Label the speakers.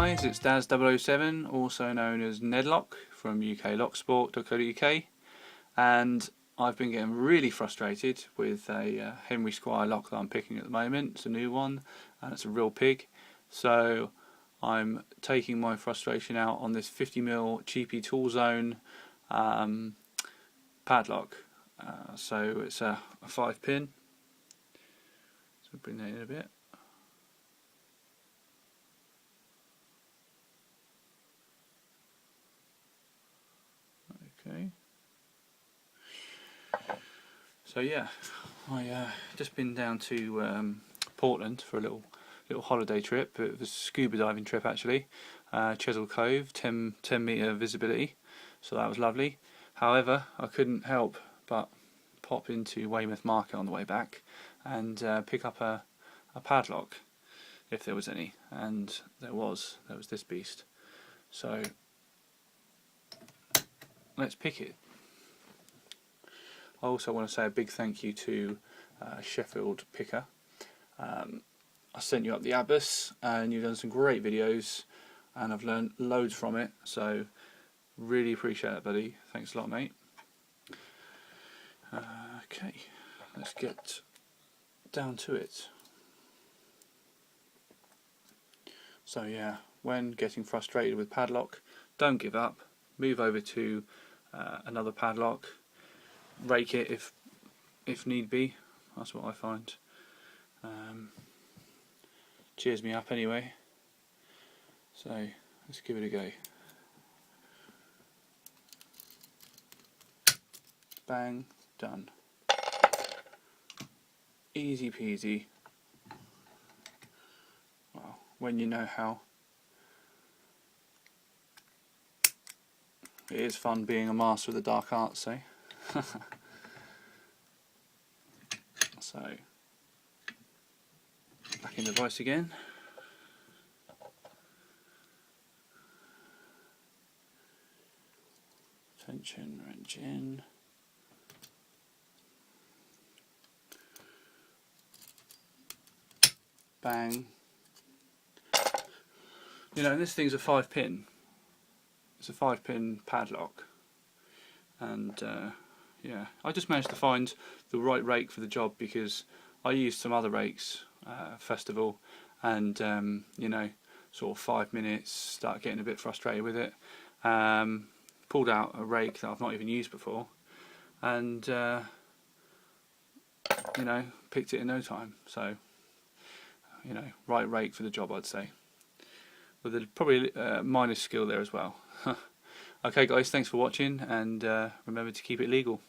Speaker 1: guys, it's Dazz007, also known as Nedlock from uklocksport.co.uk, and I've been getting really frustrated with a Henry Squire lock that I'm picking at the moment. It's a new one and it's a real pig, so I'm taking my frustration out on this 50mm cheapy toolzone padlock. So it's a 5-pin, so bring that in a bit. Okay. So yeah, I just been down to Portland for a little holiday trip. It was a scuba diving trip actually. Chesil Cove, 10 metre visibility, so that was lovely. However, I couldn't help but pop into Weymouth Market on the way back and pick up a padlock, if there was any, and there was this beast. So let's pick it. I also want to say a big thank you to Sheffield Picker. I sent you up the Abyss and you've done some great videos and I've learned loads from it, so really appreciate it, buddy. Thanks a lot, mate. Okay, let's get down to it. So yeah, when getting frustrated with padlock, don't give up. Move over to another padlock, rake it if need be. That's what I find. Cheers me up anyway. So let's give it a go. Bang, done. Easy peasy. Well, when you know how. It is fun being a master of the dark arts, eh? So, back in the vise again. Tension wrench in. Bang. You know, this thing's a 5-pin. It's a 5-pin padlock, and yeah, I just managed to find the right rake for the job because I used some other rakes festival, and you know, sort of 5 minutes, start getting a bit frustrated with it. Pulled out a rake that I've not even used before, and you know, picked it in no time. So you know, right rake for the job, I'd say, with a probably minor skill there as well. Okay guys, thanks for watching, and remember to keep it legal.